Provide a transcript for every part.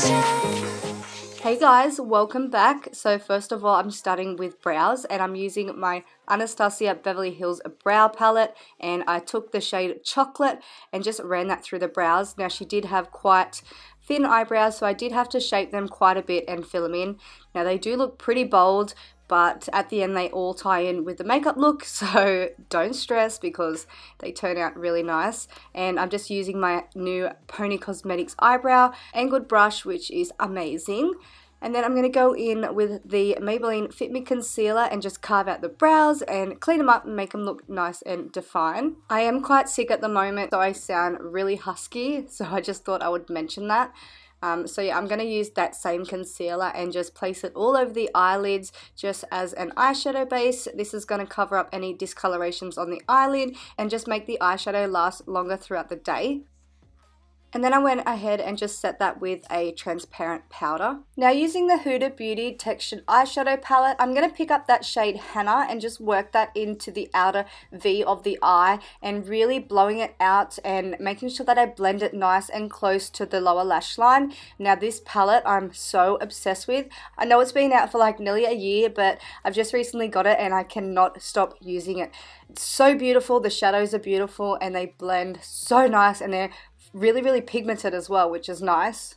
Hey guys, welcome back. So first of all, I'm starting with brows and I'm using my Anastasia Beverly Hills brow palette, and I took the shade Chocolate and just ran that through the brows. Now she did have quite thin eyebrows, so I did have to shape them quite a bit and fill them in. Now they do look pretty bold, but at the end they all tie in with the makeup look, so don't stress because they turn out really nice. And I'm just using my new Pony Cosmetics eyebrow angled brush, which is amazing. And then I'm going to go in with the Maybelline Fit Me Concealer and just carve out the brows and clean them up and make them look nice and defined. I am quite sick at the moment, so I sound really husky, so I just thought I would mention that. So yeah, I'm going to use that same concealer and just place it all over the eyelids just as an eyeshadow base. This is going to cover up any discolorations on the eyelid and just make the eyeshadow last longer throughout the day. And then I went ahead and just set that with a transparent powder. Now using the Huda Beauty textured eyeshadow palette, I'm going to pick up that shade Henna and just work that into the outer V of the eye and really blowing it out and making sure that I blend it nice and close to the lower lash line. Now this palette I'm so obsessed with. I know it's been out for like nearly a year, but I've just recently got it and I cannot stop using it. It's so beautiful, the shadows are beautiful and they blend so nice and they're really pigmented as well, which is nice.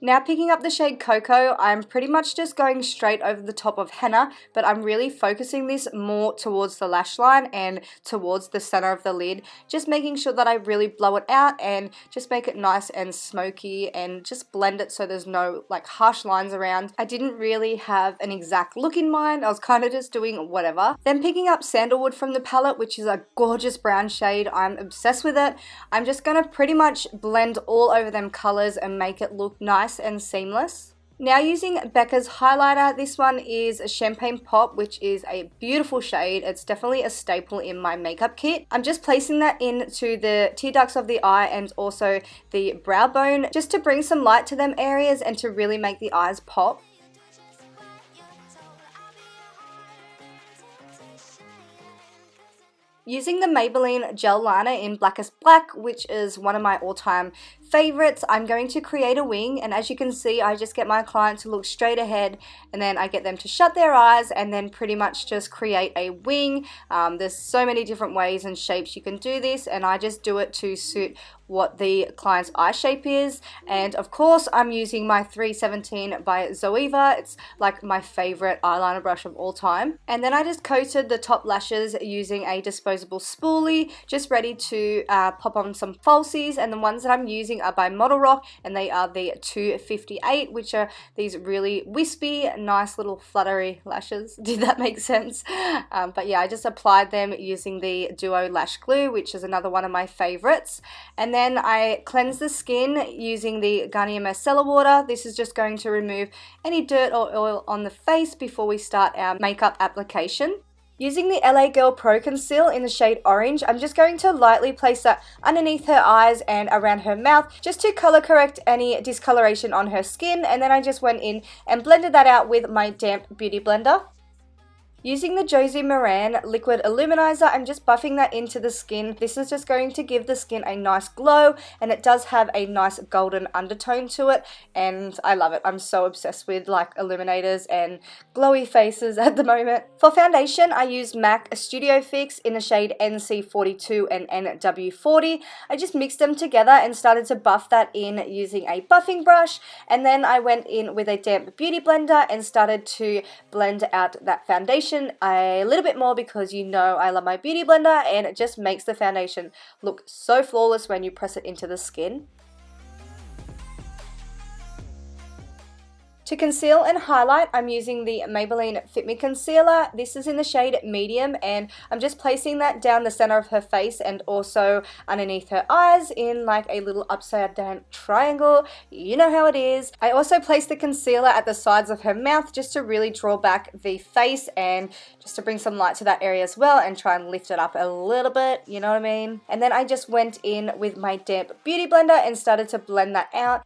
Now picking up the shade Coco, I'm pretty much just going straight over the top of henna, but I'm really focusing this more towards the lash line and towards the center of the lid, just making sure that I really blow it out and just make it nice and smoky and just blend it so there's no like harsh lines around. I didn't really have an exact look in mind, I was kind of just doing whatever. Then picking up Sandalwood from the palette, which is a gorgeous brown shade, I'm obsessed with it. I'm just gonna pretty much blend all over them colors and make it look nice and seamless. Now using Becca's highlighter, this one is a Champagne Pop, which is a beautiful shade. It's definitely a staple in my makeup kit. I'm just placing that into the tear ducts of the eye and also the brow bone, just to bring some light to them areas and to really make the eyes pop. Using the Maybelline gel liner in Blackest Black, which is one of my all-time favorites, I'm going to create a wing, and as you can see I just get my client to look straight ahead and then I get them to shut their eyes and then pretty much just create a wing. There's so many different ways and shapes you can do this, and I just do it to suit what the client's eye shape is. And of course I'm using my 317 by Zoeva. It's like my favorite eyeliner brush of all time. And then I just coated the top lashes using a disposable spoolie, just ready to pop on some falsies, and the ones that I'm using are by Model Rock and they are the 258, which are these really wispy nice little fluttery lashes. Did that make sense? But yeah, I just applied them using the Duo Lash Glue, which is another one of my favorites. And then I cleanse the skin using the Garnier Micellar Water. This is just going to remove any dirt or oil on the face before we start our makeup application. Using the LA Girl Pro Conceal in the shade Orange, I'm just going to lightly place that underneath her eyes and around her mouth just to color correct any discoloration on her skin, and then I just went in and blended that out with my damp beauty blender. Using the Josie Maran Liquid Illuminizer, I'm just buffing that into the skin. This is just going to give the skin a nice glow, and it does have a nice golden undertone to it, and I love it. I'm so obsessed with like illuminators and glowy faces at the moment. For foundation, I used MAC Studio Fix in the shade NC42 and NW40. I just mixed them together and started to buff that in using a buffing brush, and then I went in with a damp beauty blender and started to blend out that foundation a little bit more, because you know I love my beauty blender and it just makes the foundation look so flawless when you press it into the skin. To conceal and highlight, I'm using the Maybelline Fit Me Concealer. This is in the shade Medium, and I'm just placing that down the center of her face and also underneath her eyes in like a little upside down triangle. You know how it is. I also placed the concealer at the sides of her mouth just to really draw back the face and just to bring some light to that area as well and try and lift it up a little bit, you know what I mean? And then I just went in with my damp beauty blender and started to blend that out.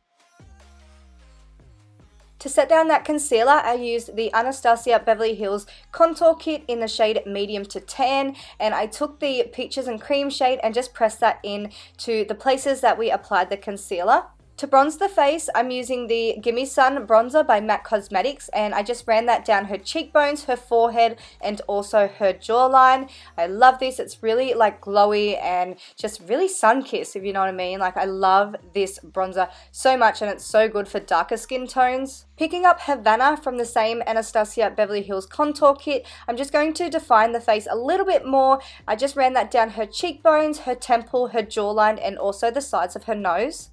To set down that concealer, I used the Anastasia Beverly Hills Contour Kit in the shade Medium to Tan, and I took the Peaches and Cream shade and just pressed that in to the places that we applied the concealer. To bronze the face, I'm using the Gimme Sun bronzer by MAC Cosmetics, and I just ran that down her cheekbones, her forehead, and also her jawline. I love this. It's really like glowy and just really sun-kissed, if you know what I mean. Like, I love this bronzer so much, and it's so good for darker skin tones. Picking up Havana from the same Anastasia Beverly Hills Contour Kit, I'm just going to define the face a little bit more. I just ran that down her cheekbones, her temple, her jawline, and also the sides of her nose.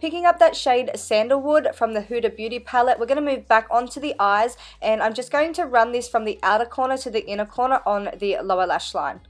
Picking up that shade Sandalwood from the Huda Beauty palette, we're going to move back onto the eyes, and I'm just going to run this from the outer corner to the inner corner on the lower lash line.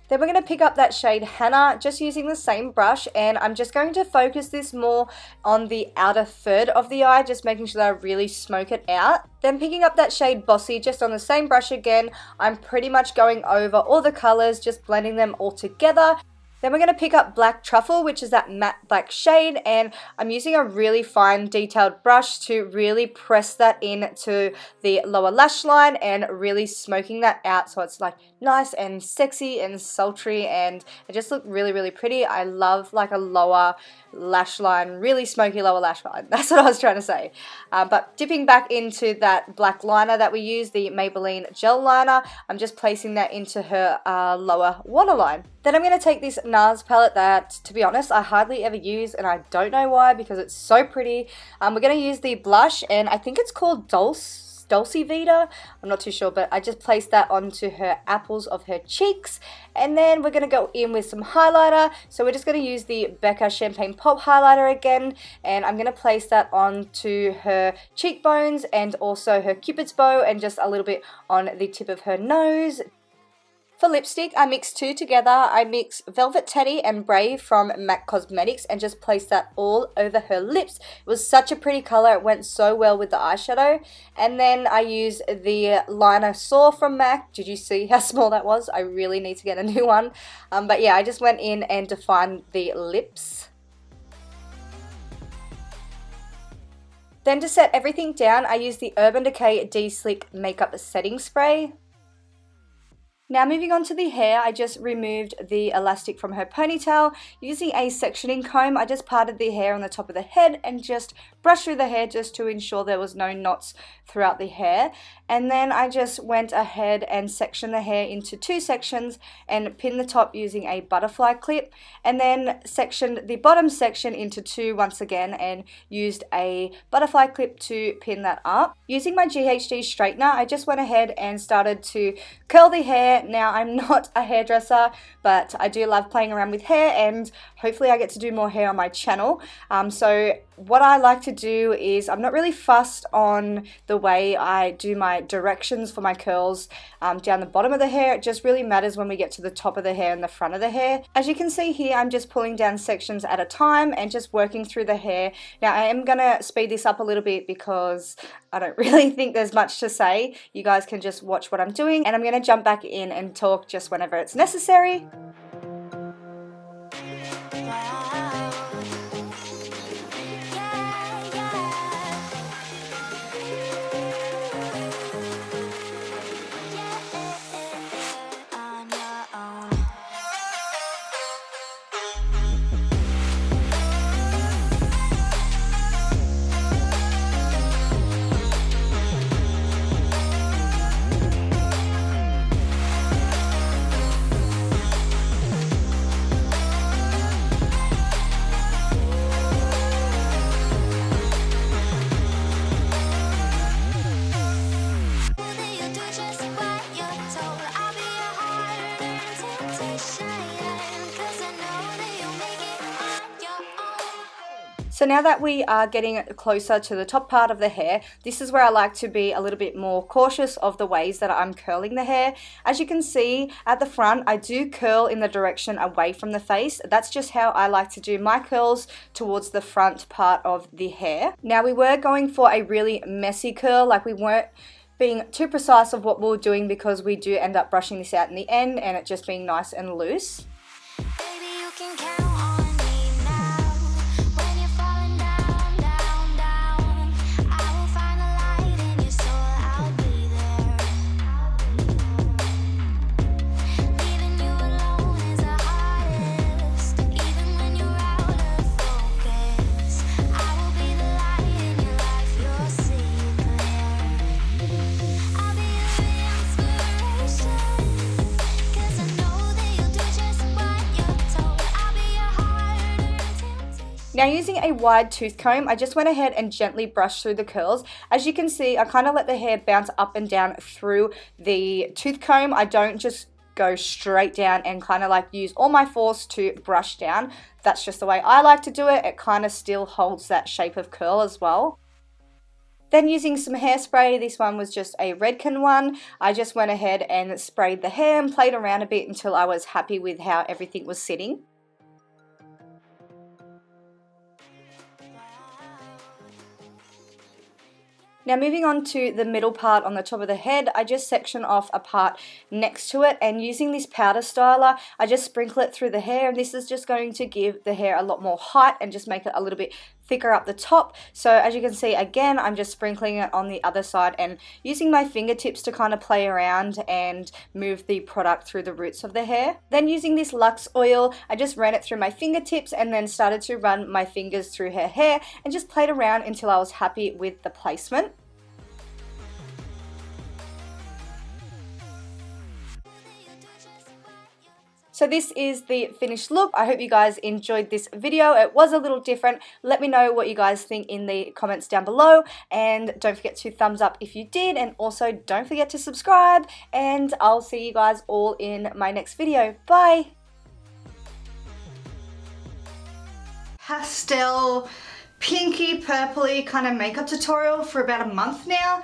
Then we're going to pick up that shade Henna, just using the same brush, and I'm just going to focus this more on the outer third of the eye, just making sure that I really smoke it out. Then picking up that shade Bossy, just on the same brush again, I'm pretty much going over all the colors, just blending them all together. Then we're going to pick up Black Truffle, which is that matte black shade, and I'm using a really fine detailed brush to really press that into the lower lash line and really smoking that out so it's like nice and sexy and sultry, and it just looked really, really pretty. I love like a lower lash line, really smoky lower lash line. That's what I was trying to say. But dipping back into that black liner that we use, the Maybelline gel liner, I'm just placing that into her lower waterline. Then I'm going to take this NARS palette that, to be honest, I hardly ever use, and I don't know why because it's so pretty. We're going to use the blush, and I think it's called Dulce Vita. I'm not too sure, but I just placed that onto her apples of her cheeks. And then we're going to go in with some highlighter. So we're just going to use the Becca Champagne Pop highlighter again, and I'm going to place that onto her cheekbones and also her cupid's bow and just a little bit on the tip of her nose. For lipstick, I mixed two together. I mixed Velvet Teddy and Brave from MAC Cosmetics and just placed that all over her lips. It was such a pretty color. It went so well with the eyeshadow. And then I used the liner Soar from MAC. Did you see how small that was? I really need to get a new one. But yeah, I just went in and defined the lips. Then to set everything down, I used the Urban Decay De-Slick Makeup Setting Spray. Now moving on to the hair, I just removed the elastic from her ponytail. Using a sectioning comb, I just parted the hair on the top of the head and just brushed through the hair just to ensure there was no knots throughout the hair. And then I just went ahead and sectioned the hair into two sections and pinned the top using a butterfly clip, and then sectioned the bottom section into two once again and used a butterfly clip to pin that up. Using my GHD straightener, I just went ahead and started to curl the hair. Now, I'm not a hairdresser, but I do love playing around with hair, and hopefully I get to do more hair on my channel. So what I like to do is, I'm not really fussed on the way I do my directions for my curls down the bottom of the hair. It just really matters when we get to the top of the hair and the front of the hair. As you can see here, I'm just pulling down sections at a time and just working through the hair. Now, I am going to speed this up a little bit because I don't really think there's much to say. You guys can just watch what I'm doing, and I'm going to jump back in and talk just whenever it's necessary. So now that we are getting closer to the top part of the hair, this is where I like to be a little bit more cautious of the ways that I'm curling the hair. As you can see at the front, I do curl in the direction away from the face. That's just how I like to do my curls, towards the front part of the hair. Now, we were going for a really messy curl, like we weren't being too precise of what we were doing, because we do end up brushing this out in the end and it just being nice and loose. Baby, you can count Now using a wide tooth comb, I just went ahead and gently brushed through the curls. As you can see, I kind of let the hair bounce up and down through the tooth comb. I don't just go straight down and kind of like use all my force to brush down. That's just the way I like to do it. It kind of still holds that shape of curl as well. Then using some hairspray, this one was just a Redken one, I just went ahead and sprayed the hair and played around a bit until I was happy with how everything was sitting. Now moving on to the middle part on the top of the head, I just section off a part next to it, and using this powder styler, I just sprinkle it through the hair, and this is just going to give the hair a lot more height and just make it a little bit thicker up the top. So as you can see, again, I'm just sprinkling it on the other side and using my fingertips to kind of play around and move the product through the roots of the hair. Then using this Luxe oil, I just ran it through my fingertips and then started to run my fingers through her hair and just played around until I was happy with the placement. So this is the finished look. I hope you guys enjoyed this video. It was a little different. Let me know what you guys think in the comments down below, and don't forget to thumbs up if you did, and also don't forget to subscribe, and I'll see you guys all in my next video. Bye! Pastel, pinky, purpley kind of makeup tutorial for about a month now.